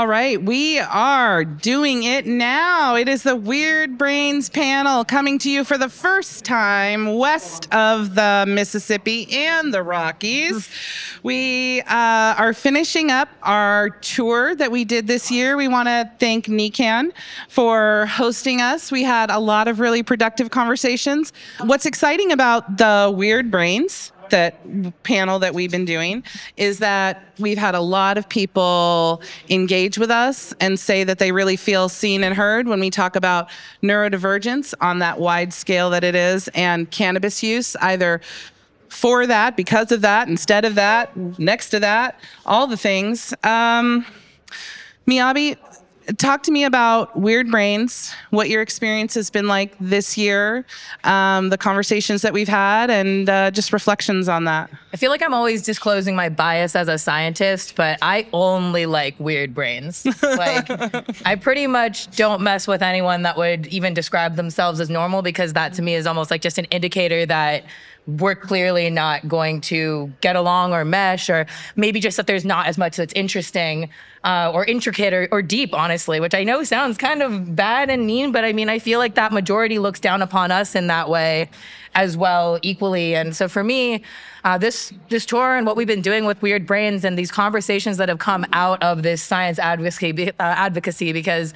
All right, we are doing it now. It is the Weird Brains panel coming to you for the first time west of the Mississippi and the Rockies. We are finishing up our tour that we did this year. We want to thank NECAN for hosting us. We had a lot of really productive conversations. What's exciting about the Weird Brains panel that we've been doing is that we've had a lot of people engage with us and say that they really feel seen and heard when we talk about neurodivergence on that wide scale that it is, and cannabis use, either for that, because of that, instead of that, next to that, all the things. Miyabe, talk to me about Weird Brains, what your experience has been like this year, the conversations that we've had, and just reflections on that. I feel like I'm always disclosing my bias as a scientist, but I only like Weird Brains. Like, I pretty much don't mess with anyone that would even describe themselves as normal, because that to me is almost like just an indicator that we're clearly not going to get along or mesh, or maybe just that there's not as much that's interesting or intricate or deep, honestly, which I know sounds kind of bad and mean, but I mean, I feel like that majority looks down upon us in that way as well, equally. And so for me, this tour and what we've been doing with Weird Brains and these conversations that have come out of this science advocacy, because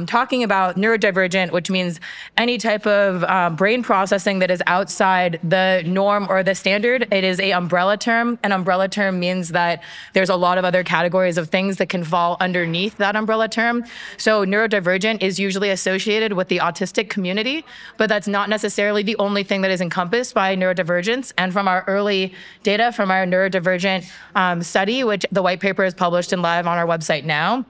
talking about neurodivergent, which means any type of brain processing that is outside the norm or the standard, it is an umbrella term. An umbrella term means that there's a lot of other categories of things that can fall underneath that umbrella term. So neurodivergent is usually associated with the autistic community, but that's not necessarily the only thing that is encompassed by neurodivergence. And from our early data from our neurodivergent study, which the white paper is published and live on our website now,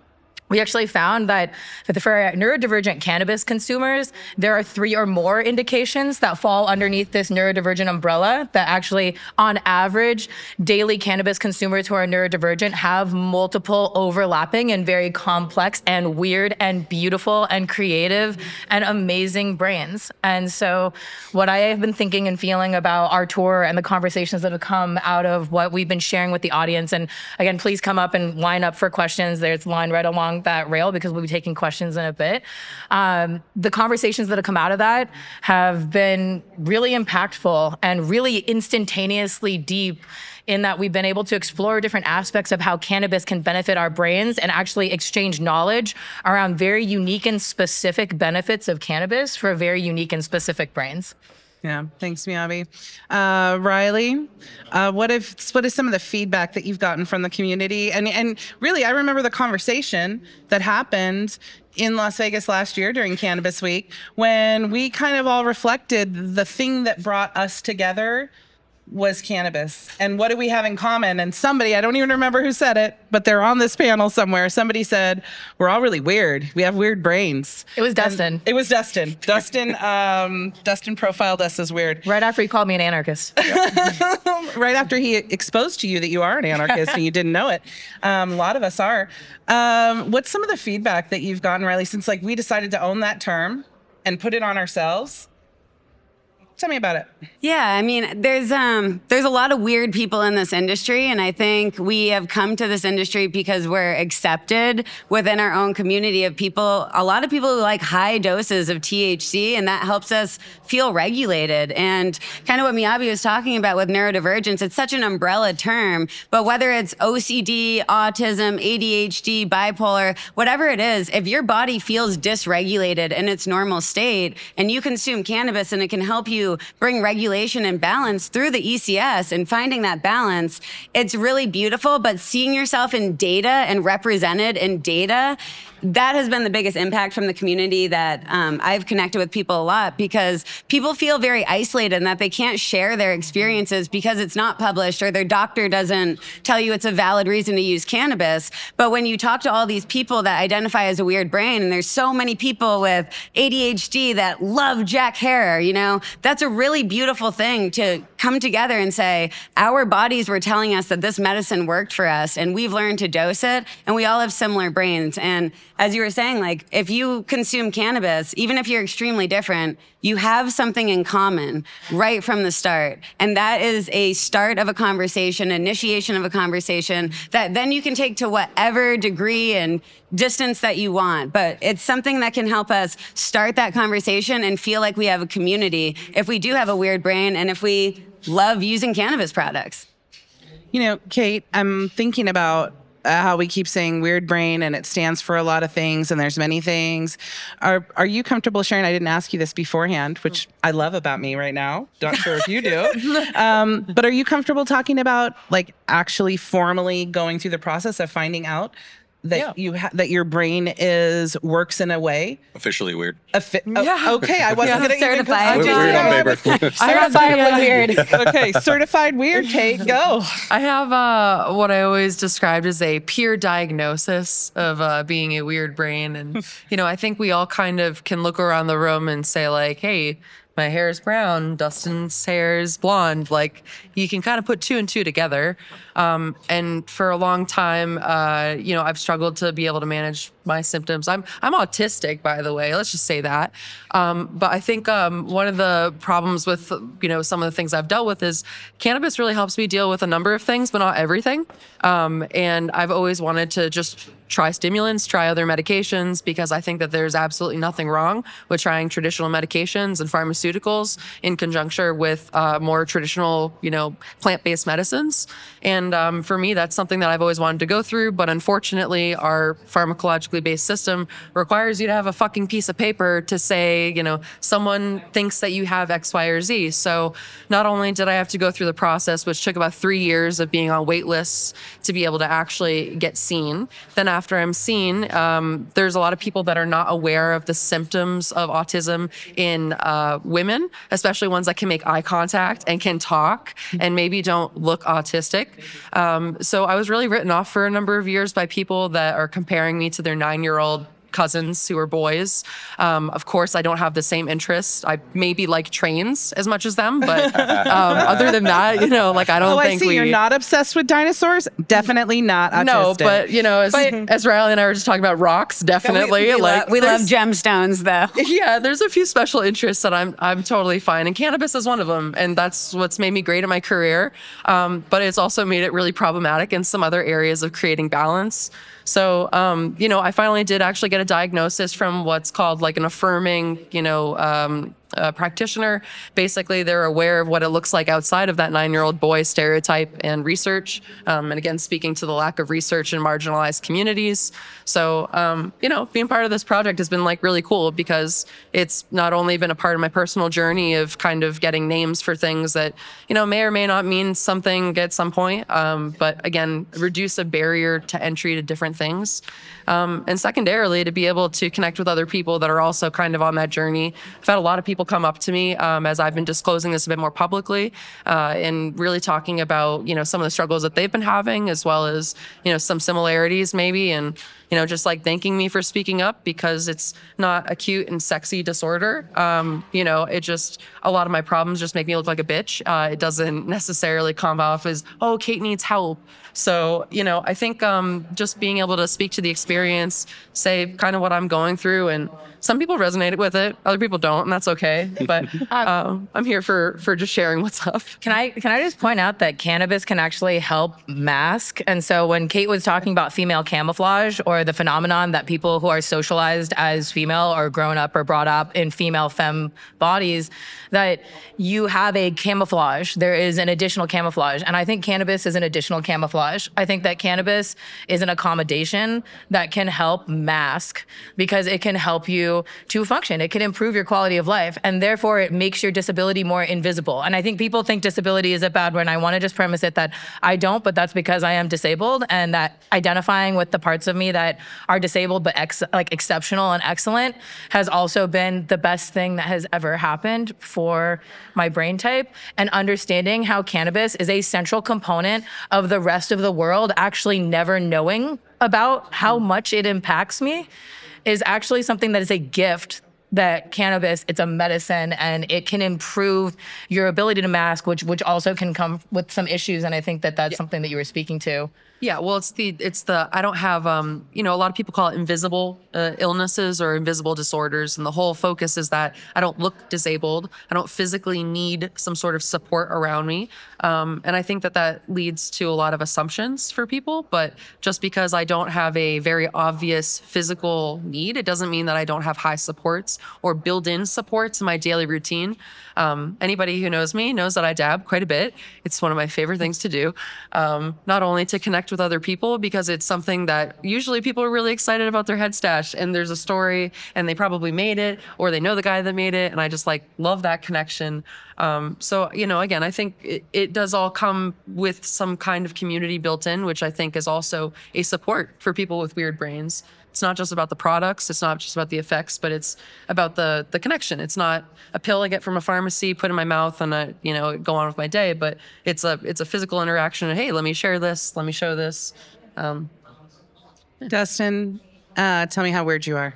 we actually found that for neurodivergent cannabis consumers, there are 3 or more indications that fall underneath this neurodivergent umbrella, that actually, on average, daily cannabis consumers who are neurodivergent have multiple overlapping and very complex and weird and beautiful and creative and amazing brains. And so what I have been thinking and feeling about our tour and the conversations that have come out of what we've been sharing with the audience, and again, please come up and line up for questions. There's a line right along that rail, because we'll be taking questions in a bit. The conversations that have come out of that have been really impactful and really instantaneously deep, in that we've been able to explore different aspects of how cannabis can benefit our brains and actually exchange knowledge around very unique and specific benefits of cannabis for very unique and specific brains. Yeah, thanks, Miyabe. Riley, what is some of the feedback that you've gotten from the community? And really, I remember the conversation that happened in Las Vegas last year during Cannabis Week, when we kind of all reflected the thing that brought us together was cannabis. And what do we have in common? And somebody, I don't even remember who said it, but they're on this panel somewhere. Somebody said, we're all really weird. We have weird brains. It was Dustin. And it was Dustin. Dustin profiled us as weird. Right after he called me an anarchist. Right after he exposed to you that you are an anarchist and you didn't know it. A lot of us are. What's some of the feedback that you've gotten, Riley, since we decided to own that term and put it on ourselves? Tell me about it. Yeah, I mean, there's a lot of weird people in this industry, and I think we have come to this industry because we're accepted within our own community of people. A lot of people who like high doses of THC, and that helps us feel regulated. And kind of what Miyabe was talking about with neurodivergence, it's such an umbrella term, but whether it's OCD, autism, ADHD, bipolar, whatever it is, if your body feels dysregulated in its normal state and you consume cannabis and it can help you bring regulation and balance through the ECS and finding that balance, it's really beautiful. But seeing yourself in data and represented in data, that has been the biggest impact from the community, that I've connected with people a lot, because people feel very isolated and that they can't share their experiences because it's not published or their doctor doesn't tell you it's a valid reason to use cannabis. But when you talk to all these people that identify as a weird brain, and there's so many people with ADHD that love Jack Herer, you know, that's a really beautiful thing to come together and say, our bodies were telling us that this medicine worked for us and we've learned to dose it, and we all have similar brains. And as you were saying, like, if you consume cannabis, even if you're extremely different, you have something in common right from the start. And that is a start of a conversation, initiation of a conversation that then you can take to whatever degree and distance that you want, but it's something that can help us start that conversation and feel like we have a community if we do have a weird brain and if we love using cannabis products. Kate, I'm thinking about how we keep saying weird brain and it stands for a lot of things and there's many things. Are you comfortable sharing? I didn't ask you this beforehand, which I love about me right now. Not sure if you do. But are you comfortable talking about like actually formally going through the process of finding out that that your brain works in a way officially weird. Okay, I wasn't going to certified. Certified weird. Okay, certified weird. Kate, go. I have what I always described as a peer diagnosis of being a weird brain, and I think we all kind of can look around the room and say like, hey, my hair is brown, Dustin's hair is blonde. Like, you can kind of put two and two together. And for a long time, I've struggled to be able to manage my symptoms. I'm autistic, by the way. Let's just say that. But I think one of the problems with some of the things I've dealt with is cannabis really helps me deal with a number of things, but not everything. And I've always wanted to just try stimulants, try other medications, because I think that there's absolutely nothing wrong with trying traditional medications and pharmaceuticals in conjunction with more traditional, plant-based medicines. And for me, that's something that I've always wanted to go through. But unfortunately, our pharmacologically based system requires you to have a fucking piece of paper to say, someone thinks that you have X, Y, or Z. So not only did I have to go through the process, which took about 3 years of being on wait lists to be able to actually get seen, then after I'm seen, there's a lot of people that are not aware of the symptoms of autism in women, especially ones that can make eye contact and can talk and maybe don't look autistic. So I was really written off for a number of years by people that are comparing me to their 9-year-old cousins who are boys. Of course, I don't have the same interests. I maybe like trains as much as them, but other than that, I don't think you're not obsessed with dinosaurs. Definitely not autistic. No, but as Riley and I were just talking about rocks, definitely. We love gemstones, though. Yeah, there's a few special interests that I'm totally fine, and cannabis is one of them, and that's what's made me great in my career. But it's also made it really problematic in some other areas of creating balance. So, I finally did actually get a diagnosis from what's called like an affirming, practitioner. Basically, they're aware of what it looks like outside of that 9-year-old boy stereotype and research. And again, speaking to the lack of research in marginalized communities. So, being part of this project has been like really cool because it's not only been a part of my personal journey of kind of getting names for things that, may or may not mean something at some point. But again, reduce a barrier to entry to different things. And secondarily, to be able to connect with other people that are also kind of on that journey. I've had a lot of people come up to me as I've been disclosing this a bit more publicly and really talking about, some of the struggles that they've been having, as well as, some similarities maybe. And, just like thanking me for speaking up because it's not a cute and sexy disorder. It just, a lot of my problems just make me look like a bitch. It doesn't necessarily come off as, oh, Kate needs help. So, I think just being able to speak to the experience, say kind of what I'm going through, and some people resonated with it, other people don't, and that's okay. But I'm here for just sharing what's up. Can I just point out that cannabis can actually help mask? And so when Kate was talking about female camouflage, or the phenomenon that people who are socialized as female or grown up or brought up in female femme bodies, that you have a camouflage. There is an additional camouflage. And I think cannabis is an additional camouflage. I think that cannabis is an accommodation that can help mask because it can help you to function. It can improve your quality of life, and therefore it makes your disability more invisible. And I think people think disability is a bad word, and I want to just premise it that I don't, but that's because I am disabled, and that identifying with the parts of me that are disabled but exceptional and excellent has also been the best thing that has ever happened for my brain type. And understanding how cannabis is a central component of the rest of the world actually never knowing about how much it impacts me is actually something that is a gift. That cannabis, it's a medicine, and it can improve your ability to mask, which also can come with some issues. And I think that that's something that you were speaking to. Yeah, well, it's the I don't have a lot of people call it invisible illnesses or invisible disorders, and the whole focus is that I don't look disabled, I don't physically need some sort of support around me, and I think that leads to a lot of assumptions for people. But just because I don't have a very obvious physical need, it doesn't mean that I don't have high supports or built-in supports in my daily routine. Anybody who knows me knows that I dab quite a bit. It's one of my favorite things to do, not only to connect with other people, because it's something that usually people are really excited about their head stash and there's a story and they probably made it or they know the guy that made it. And I just love that connection. So, again, I think it does all come with some kind of community built in, which I think is also a support for people with weird brains. It's not just about the products. It's not just about the effects, but it's about the connection. It's not a pill I get from a pharmacy, put in my mouth, and I, go on with my day. But it's a physical interaction. And, hey, let me share this. Let me show this. Dustin, tell me how weird you are.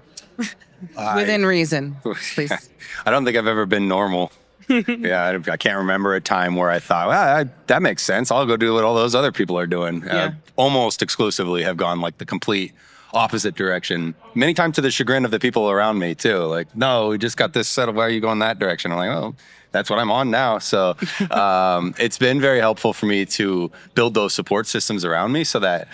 Within reason, please. I don't think I've ever been normal. Yeah, I can't remember a time where I thought, that makes sense. I'll go do what all those other people are doing. Yeah. Almost exclusively have gone the complete opposite direction. Many times to the chagrin of the people around me too. No, we just got this set of, why are you going that direction? I'm like, oh, that's what I'm on now. So it's been very helpful for me to build those support systems around me so that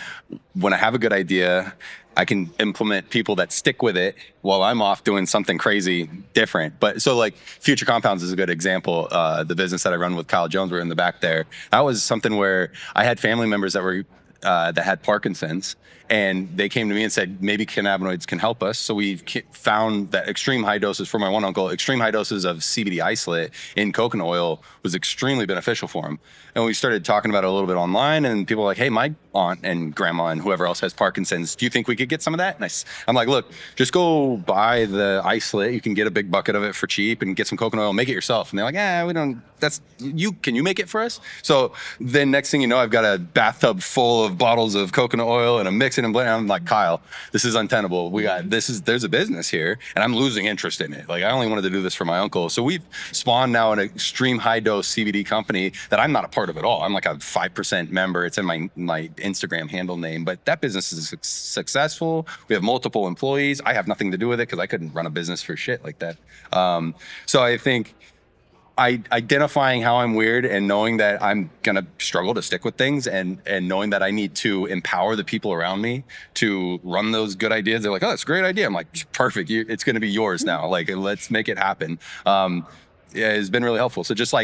when I have a good idea, I can implement people that stick with it while I'm off doing something crazy different. But so Future Compounds is a good example. The business that I run with Kyle Jones, we're in the back there. That was something where I had family members that were that had Parkinson's, and they came to me and said, maybe cannabinoids can help us. So we found that extreme high doses, for my one uncle, extreme high doses of CBD isolate in coconut oil was extremely beneficial for him. And we started talking about it a little bit online, and people were like, hey, my aunt and grandma and whoever else has Parkinson's, do you think we could get some of that? And I'm like, look, just go buy the isolate. You can get a big bucket of it for cheap and get some coconut oil, make it yourself. And they're like, we don't, can you make it for us? So then next thing you know, I've got a bathtub full of bottles of coconut oil and I'm mixing and blending. I'm like, Kyle, this is untenable. There's a business here and I'm losing interest in it. I only wanted to do this for my uncle. So we've spawned now an extreme high dose CBD company that I'm not a part of at all. I'm a 5% member. It's in my Instagram handle name, but that business is successful. We have multiple employees. I have nothing to do with it because I couldn't run a business for shit like that. So I think identifying how I'm weird and knowing that I'm gonna struggle to stick with things and knowing that I need to empower the people around me to run those good ideas. They're like, oh, that's a great idea. I'm like, perfect. It's gonna be yours now. Let's make it happen. It's been really helpful. So just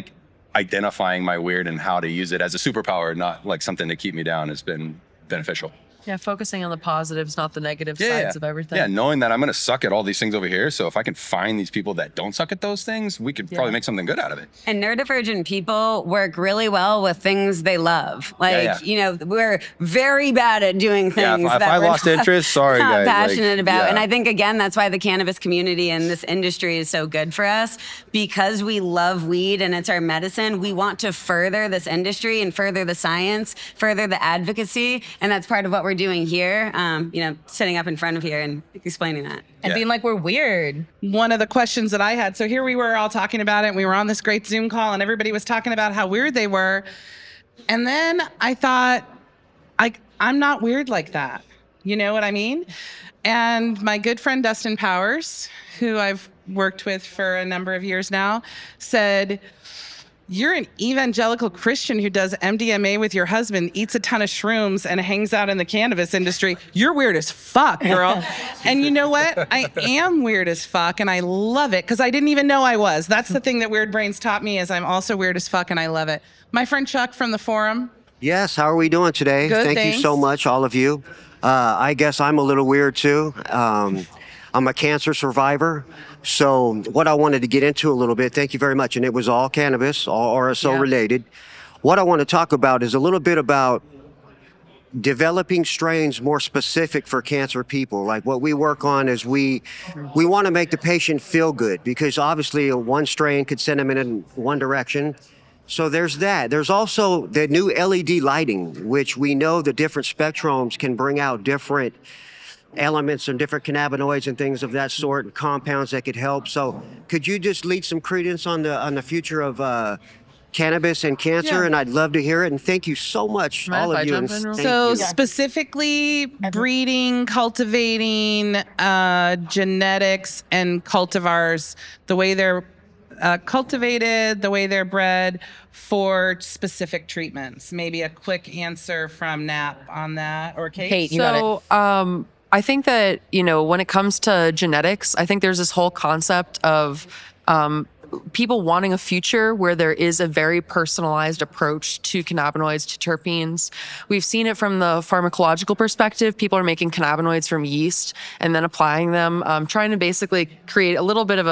identifying my weird and how to use it as a superpower, not something to keep me down, has been beneficial. Yeah, focusing on the positives, not the negative sides of everything. Yeah, knowing that I'm going to suck at all these things over here. So if I can find these people that don't suck at those things, we could probably make something good out of it. And neurodivergent people work really well with things they love. We're very bad at doing things if I lost interest, sorry not guys. Passionate about. And I think, again, that's why the cannabis community and this industry is so good for us, because we love weed and it's our medicine. We want to further this industry and further the science, further the advocacy. And that's part of what we're doing here, sitting up in front of here and explaining that. And being like, we're weird. One of the questions that I had, so here we were all talking about it, and we were on this great Zoom call, and everybody was talking about how weird they were. And then I thought, I'm not weird like that. You know what I mean? And my good friend Dustin Powers, who I've worked with for a number of years now, said, you're an evangelical Christian who does MDMA with your husband, eats a ton of shrooms, and hangs out in the cannabis industry. You're weird as fuck, girl. And you know what? I am weird as fuck, and I love it, because I didn't even know I was. That's the thing that Weird Brains taught me, is I'm also weird as fuck, and I love it. My friend Chuck from the forum. Yes, how are we doing today? Good, Thank thanks. you so much, all of you. I guess I'm a little weird too. I'm a cancer survivor. So what I wanted to get into a little bit, thank you very much, and it was all cannabis, all RSO related. What I want to talk about is a little bit about developing strains more specific for cancer people. Like what we work on is we want to make the patient feel good, because obviously one strain could send them in one direction. So there's that. There's also the new LED lighting, which we know the different spectrums can bring out different elements and different cannabinoids and things of that sort, and compounds that could help. So could you just lead some credence on the future of cannabis and cancer, and I'd love to hear it. And thank you so much, Mind all if of I you. jump and in real thank So you. specifically breeding, cultivating, genetics, and cultivars, the way they're cultivated, the way they're bred for specific treatments. Maybe a quick answer from Nap on that, or Kate. Kate, you got it. So, I think that, when it comes to genetics, I think there's this whole concept of people wanting a future where there is a very personalized approach to cannabinoids, to terpenes. We've seen it from the pharmacological perspective. People are making cannabinoids from yeast and then applying them, trying to basically create a little bit of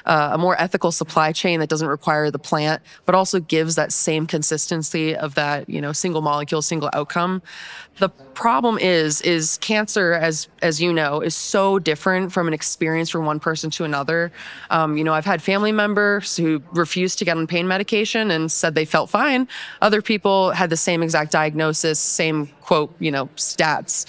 a more ethical supply chain that doesn't require the plant, but also gives that same consistency of that, single molecule, single outcome. The problem is cancer, as you know, is so different from an experience from one person to another. I've had family members who refused to get on pain medication and said they felt fine. Other people had the same exact diagnosis, same quote, stats,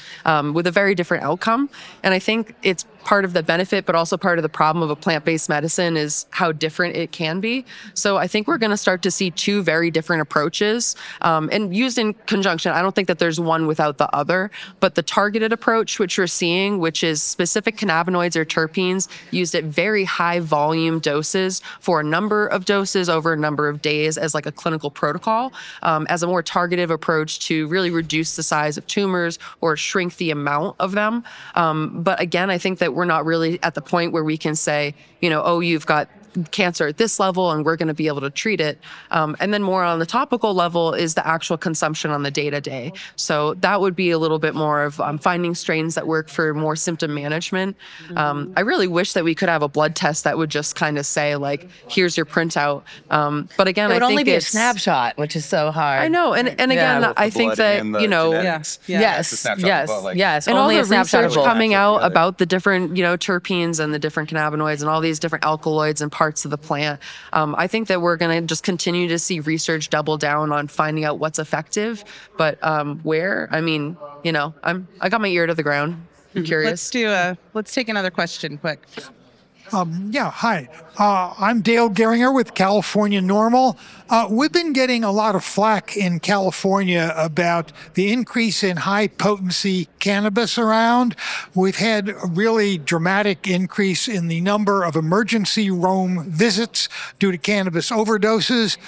with a very different outcome. And I think it's part of the benefit, but also part of the problem of a plant-based medicine is how different it can be. So I think we're going to start to see two very different approaches and used in conjunction. I don't think that there's one without the other, but the targeted approach, which we're seeing, which is specific cannabinoids or terpenes used at very high volume doses for a number of doses over a number of days as like a clinical protocol, as a more targeted approach to really reduce the size of tumors or shrink the amount of them. But again, I think that we're not really at the point where we can say, oh, you've got cancer at this level and we're going to be able to treat it. And then more on the topical level is the actual consumption on the day-to-day. So that would be a little bit more of finding strains that work for more symptom management. I really wish that we could have a blood test that would just kind of say like, here's your printout. But again, It would I only think be a it's snapshot, which is so hard. I know. And again, Yeah. I think that, Yes. Yes. and Only all a the snapshot research of both. coming out about the different, terpenes and the different cannabinoids and all these different alkaloids and parts of the plant. I think that we're going to just continue to see research double down on finding out what's effective. But where? I mean, I got my ear to the ground. I'm curious. Let's take another question quick. Hi. I'm Dale Geringer with California Normal. We've been getting a lot of flack in California about the increase in high potency cannabis around. We've had a really dramatic increase in the number of emergency room visits due to cannabis overdoses.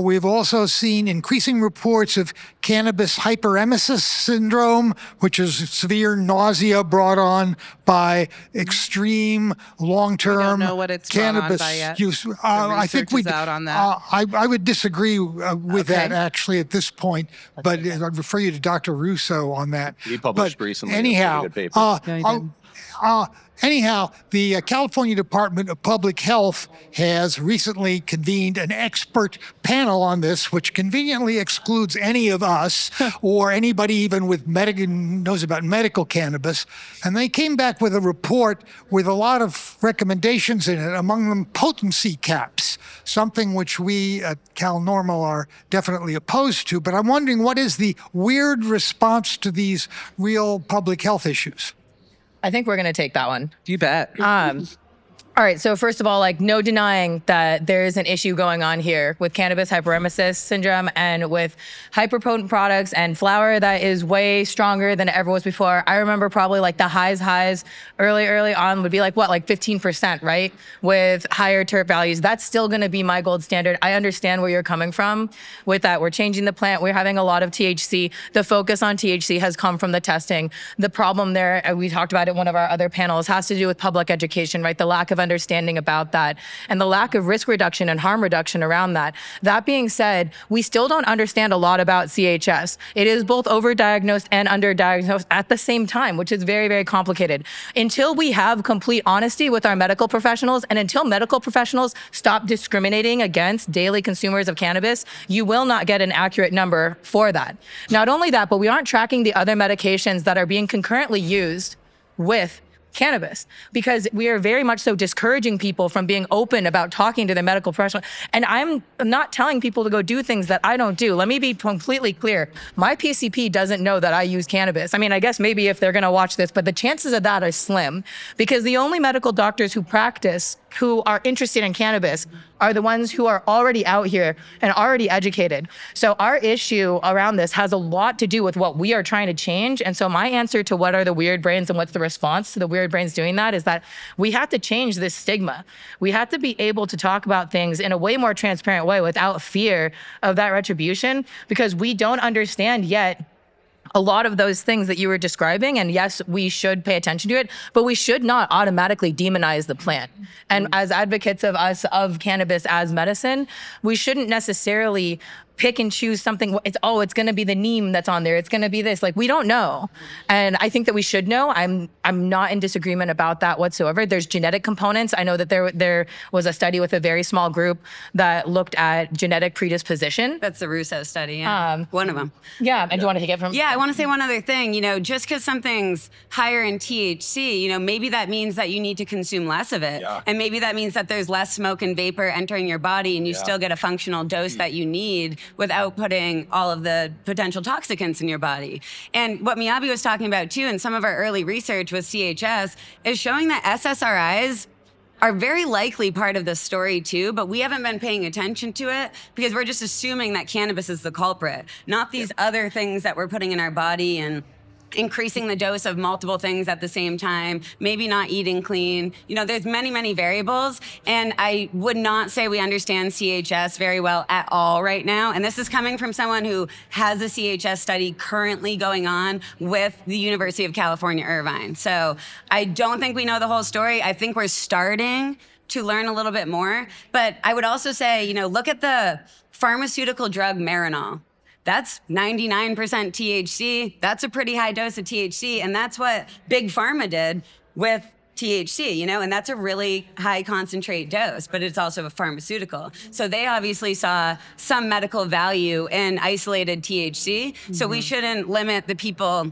We've also seen increasing reports of cannabis hyperemesis syndrome, which is severe nausea brought on by extreme long-term know what it's brought on cannabis by yet. use. The I think research is out on that. I would disagree with that Okay. actually at this point, but I'd refer you to Dr. Russo on that. He published But recently a Anyhow, pretty good paper. Anyhow, the California Department of Public Health has recently convened an expert panel on this, which conveniently excludes any of us or anybody even with knows about medical cannabis. And they came back with a report with a lot of recommendations in it, among them potency caps, something which we at Cal Normal are definitely opposed to. But I'm wondering, what is the weird response to these real public health issues? I think we're going to take that one. You bet. All right. So first of all, no denying that there is an issue going on here with cannabis hyperemesis syndrome and with hyperpotent products and flower that is way stronger than it ever was before. I remember probably the highs early on would be 15%, right? With higher terp values. That's still going to be my gold standard. I understand where you're coming from with that. We're changing the plant. We're having a lot of THC. The focus on THC has come from the testing. The problem there, and we talked about it in one of our other panels, has to do with public education, right? The lack of understanding about that and the lack of risk reduction and harm reduction around that. That being said, we still don't understand a lot about CHS. It is both overdiagnosed and underdiagnosed at the same time, which is very, very complicated. Until we have complete honesty with our medical professionals and until medical professionals stop discriminating against daily consumers of cannabis, you will not get an accurate number for that. Not only that, but we aren't tracking the other medications that are being concurrently used with cannabis, because we are very much so discouraging people from being open about talking to their medical professional. And I'm not telling people to go do things that I don't do. Let me be completely clear. My PCP doesn't know that I use cannabis. I mean, I guess maybe if they're going to watch this, but the chances of that are slim, because the only medical doctors who practice who are interested in cannabis are the ones who are already out here and already educated. So our issue around this has a lot to do with what we are trying to change. And so my answer to what are the weird brains and what's the response to the weird brains doing that is that we have to change this stigma. We have to be able to talk about things in a way more transparent way without fear of that retribution, because we don't understand yet a lot of those things that you were describing. And yes, we should pay attention to it, but we should not automatically demonize the plant. And as advocates of cannabis as medicine, we shouldn't necessarily pick and choose something. It's going to be the neem that's on there. It's going to be this. Like, we don't know. And I think that we should know. I'm not in disagreement about that whatsoever. There's genetic components. I know that there was a study with a very small group that looked at genetic predisposition. That's the Russo study. Yeah. One of them. Yeah. And do you want to take it from? Yeah, I want to say one other thing. Just because something's higher in THC, maybe that means that you need to consume less of it. Yeah. And maybe that means that there's less smoke and vapor entering your body and you still get a functional dose that you need without putting all of the potential toxicants in your body. And what Miyabe was talking about too, in some of our early research with CHS, is showing that SSRIs are very likely part of the story too, but we haven't been paying attention to it because we're just assuming that cannabis is the culprit, not these other things that we're putting in our body and increasing the dose of multiple things at the same time, maybe not eating clean. There's many, many variables. And I would not say we understand CHS very well at all right now. And this is coming from someone who has a CHS study currently going on with the University of California, Irvine. So I don't think we know the whole story. I think we're starting to learn a little bit more. But I would also say, look at the pharmaceutical drug Marinol. That's 99% THC. That's a pretty high dose of THC. And that's what Big Pharma did with THC, and that's a really high concentrate dose, but it's also a pharmaceutical. So they obviously saw some medical value in isolated THC. So we shouldn't limit the people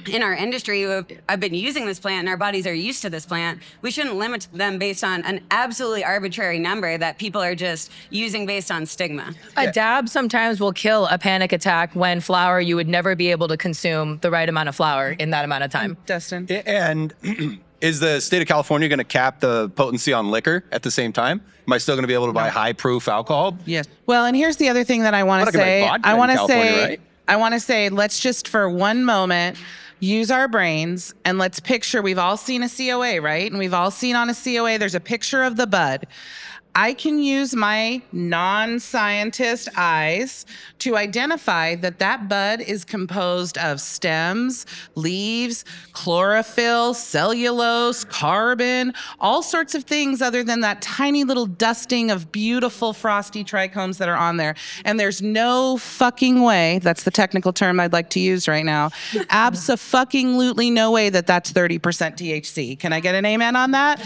in our industry who have been using this plant and our bodies are used to this plant. We shouldn't limit them based on an absolutely arbitrary number that people are just using based on stigma. A dab sometimes will kill a panic attack when flour, you would never be able to consume the right amount of flour in that amount of time. Dustin? And is the state of California going to cap the potency on liquor at the same time? Am I still going to be able to buy high proof alcohol? Yes. Well, and here's the other thing that I want to say. I want to say, let's just for one moment use our brains and let's picture, we've all seen a COA, right? And we've all seen on a COA, there's a picture of the bud. I can use my non-scientist eyes to identify that that bud is composed of stems, leaves, chlorophyll, cellulose, carbon, all sorts of things other than that tiny little dusting of beautiful frosty trichomes that are on there. And there's no fucking way, that's the technical term I'd like to use right now, abso-fucking-lutely no way that that's 30% THC. Can I get an amen on that?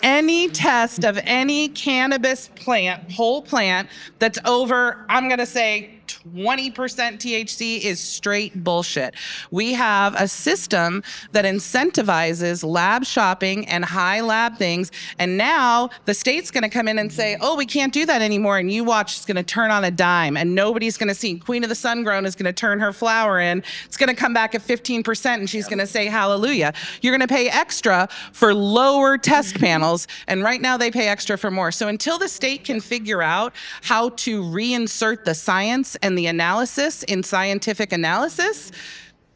Any test of any cannabis plant, whole plant, that's over, I'm going to say 20% THC is straight bullshit. We have a system that incentivizes lab shopping and high lab things. And now the state's going to come in and say, oh, we can't do that anymore. And you watch, it's going to turn on a dime and nobody's going to see. Queen of the Sun Grown is going to turn her flower in. It's going to come back at 15% and she's going to say hallelujah. You're going to pay extra for lower test panels. And right now they pay extra for more. So until the state can figure out how to reinsert the science and the analysis in scientific analysis,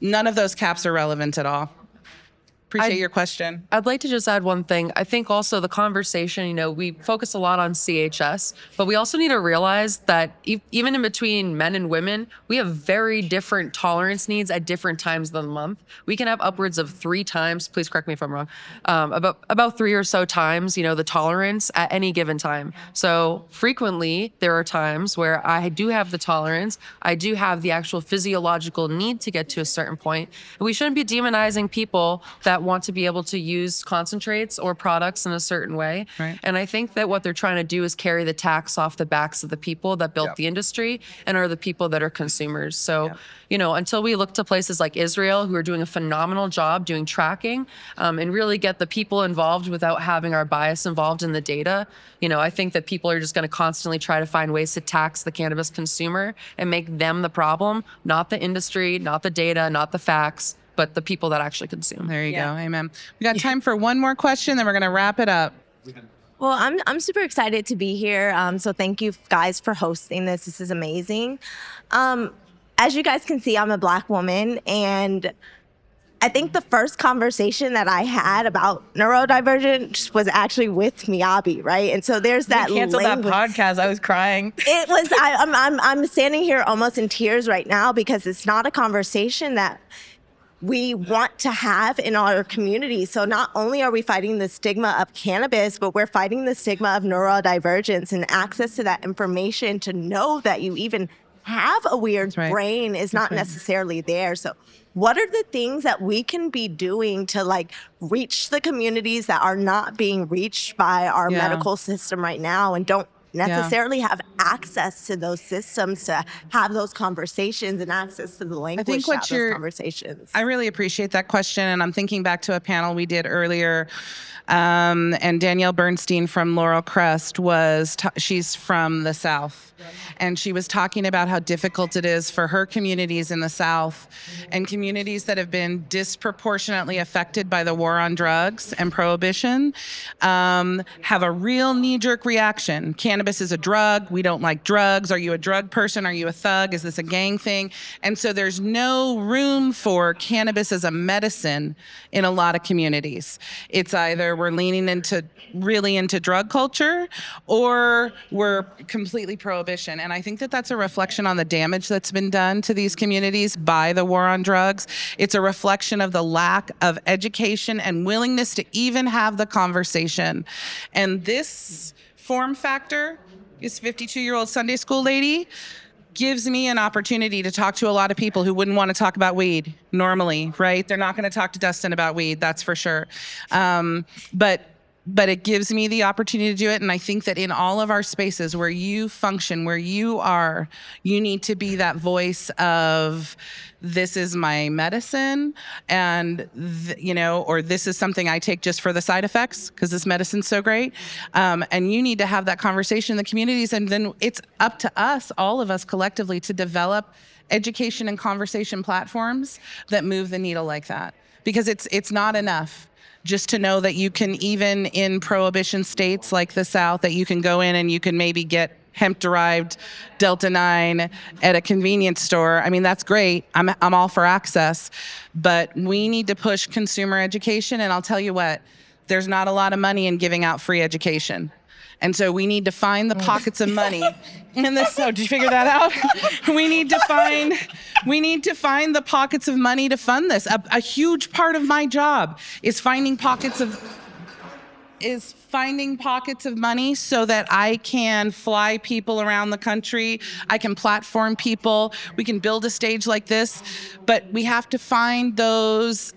none of those caps are relevant at all. Appreciate your question. I'd like to just add one thing. I think also the conversation, we focus a lot on CHS, but we also need to realize that even in between men and women, we have very different tolerance needs at different times of the month. We can have upwards of 3 times, please correct me if I'm wrong, about 3 or so times, the tolerance at any given time. So frequently there are times where I do have the tolerance, I do have the actual physiological need to get to a certain point. And we shouldn't be demonizing people that want to be able to use concentrates or products in a certain way. Right. And I think that what they're trying to do is carry the tax off the backs of the people that built the industry and are the people that are consumers. So, until we look to places like Israel, who are doing a phenomenal job doing tracking and really get the people involved without having our bias involved in the data, I think that people are just going to constantly try to find ways to tax the cannabis consumer and make them the problem, not the industry, not the data, not the facts, but the people that actually consume. There you go. Amen. We got time for one more question, then we're going to wrap it up. Well, I'm super excited to be here. So thank you guys for hosting this. This is amazing. As you guys can see, I'm a Black woman, and I think the first conversation that I had about neurodivergence was actually with Miyabe, right? And so there's that Cancel that podcast. I was crying. It was. I'm standing here almost in tears right now because it's not a conversation that we want to have in our community. So not only are we fighting the stigma of cannabis, but we're fighting the stigma of neurodivergence, and access to that information to know that you even have a weird brain is not necessarily there. So what are the things that we can be doing to like reach the communities that are not being reached by our medical system right now and don't necessarily have access to those systems to have those conversations and access to the language to have those conversations? I really appreciate that question. And I'm thinking back to a panel we did earlier. And Danielle Bernstein from Laurel Crest she's from the South. And she was talking about how difficult it is for her communities in the South and communities that have been disproportionately affected by the war on drugs and prohibition, have a real knee-jerk reaction. Cannabis is a drug. We don't like drugs. Are you a drug person? Are you a thug? Is this a gang thing? And so there's no room for cannabis as a medicine in a lot of communities. It's either we're leaning really into drug culture or we're completely prohibition. And I think that that's a reflection on the damage that's been done to these communities by the war on drugs. It's a reflection of the lack of education and willingness to even have the conversation. And this form factor, this 52-year-old Sunday school lady, gives me an opportunity to talk to a lot of people who wouldn't want to talk about weed normally, right? They're not going to talk to Dustin about weed, that's for sure. But it gives me the opportunity to do it. And I think that in all of our spaces where you function, where you are, you need to be that voice of, this is my medicine, and or this is something I take just for the side effects because this medicine's so great. And you need to have that conversation in the communities. And then it's up to us, all of us collectively, to develop education and conversation platforms that move the needle like that. Because it's not enough just to know that you can, even in prohibition states like the South, that you can go in and you can maybe get hemp-derived Delta-9 at a convenience store. I mean, that's great. I'm all for access. But we need to push consumer education. And I'll tell you what, there's not a lot of money in giving out free education. And so we need to find the pockets of money in this. So did you figure that out? We need to find the pockets of money to fund this. A huge part of my job is finding pockets of money so that I can fly people around the country. I can platform people. We can build a stage like this, but we have to find those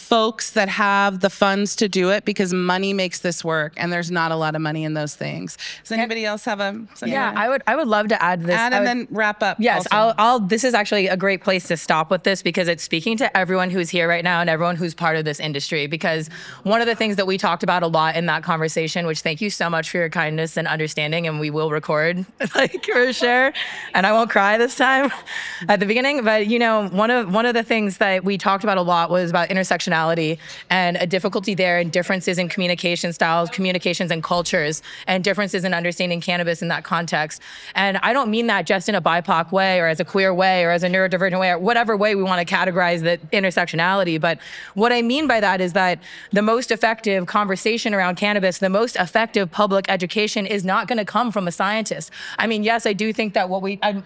folks that have the funds to do it, because money makes this work, and there's not a lot of money in those things. Does anybody else have I would love to add this. And then wrap up. Yes, also. This is actually a great place to stop with this, because it's speaking to everyone who's here right now and everyone who's part of this industry. Because one of the things that we talked about a lot in that conversation, which thank you so much for your kindness and understanding, and we will record for sure, and I won't cry this time at the beginning. But one of the things that we talked about a lot was about intersectionality and a difficulty there, and differences in communication styles, communications and cultures, and differences in understanding cannabis in that context. And I don't mean that just in a BIPOC way or as a queer way or as a neurodivergent way or whatever way we want to categorize the intersectionality. But what I mean by that is that the most effective conversation around cannabis, the most effective public education is not going to come from a scientist. I mean, yes, I do think that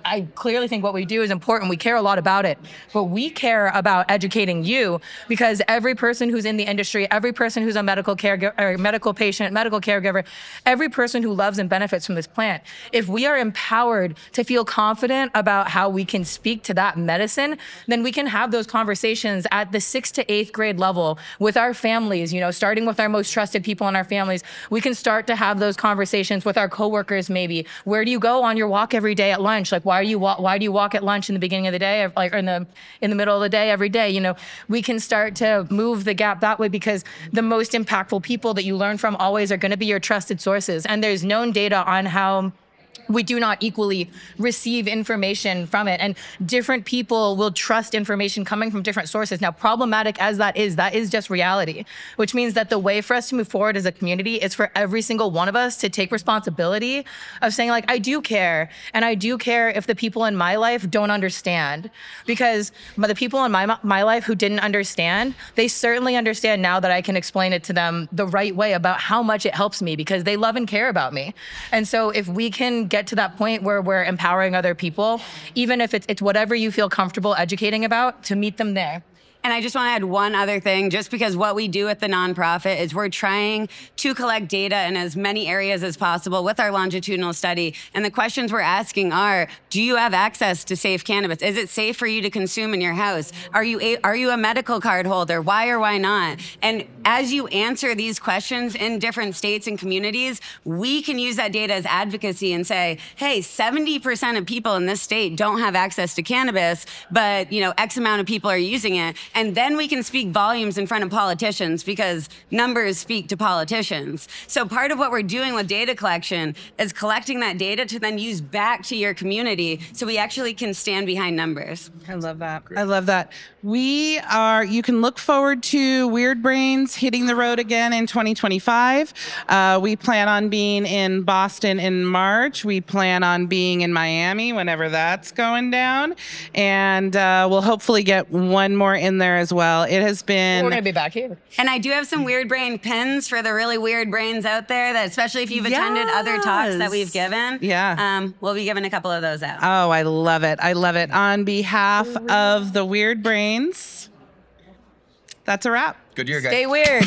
I clearly think what we do is important. We care a lot about it, but we care about educating you, because every person who's in the industry, every person who's a medical caregiver, or medical patient, medical caregiver, every person who loves and benefits from this plant, if we are empowered to feel confident about how we can speak to that medicine, then we can have those conversations at the 6th to 8th grade level with our families, starting with our most trusted people in our families. We can start to have those conversations with our coworkers maybe. Where do you go on your walk every day at lunch? Like, why do you walk at lunch in the beginning of the day, or in the middle of the day every day? We can start to move the gap that way, because the most impactful people that you learn from always are going to be your trusted sources. And there's known data on how we do not equally receive information from it. And different people will trust information coming from different sources. Now, problematic as that is just reality, which means that the way for us to move forward as a community is for every single one of us to take responsibility of saying, like, I do care. And I do care if the people in my life don't understand. Because the people in my life who didn't understand, they certainly understand now that I can explain it to them the right way about how much it helps me, because they love and care about me. And so if we can get to that point where we're empowering other people, even if it's whatever you feel comfortable educating about, to meet them there. And I just want to add one other thing, just because what we do at the nonprofit is we're trying to collect data in as many areas as possible with our longitudinal study. And the questions we're asking are, do you have access to safe cannabis? Is it safe for you to consume in your house? Are you a medical card holder? Why or why not? And as you answer these questions in different states and communities, we can use that data as advocacy and say, hey, 70% of people in this state don't have access to cannabis, but X amount of people are using it. And then we can speak volumes in front of politicians, because numbers speak to politicians. So part of what we're doing with data collection is collecting that data to then use back to your community, so we actually can stand behind numbers. I love that. I love that. You can look forward to Weird Brains hitting the road again in 2025. We plan on being in Boston in March. We plan on being in Miami whenever that's going down. And we'll hopefully get one more in there as well. It has been... We're going to be back here. And I do have some Weird Brain pins for the really weird brains out there, that especially if you've attended other talks that we've given. Yeah. We'll be giving a couple of those out. Oh, I love it. I love it. On behalf of the Weird Brains, that's a wrap. Good year, guys. Stay weird.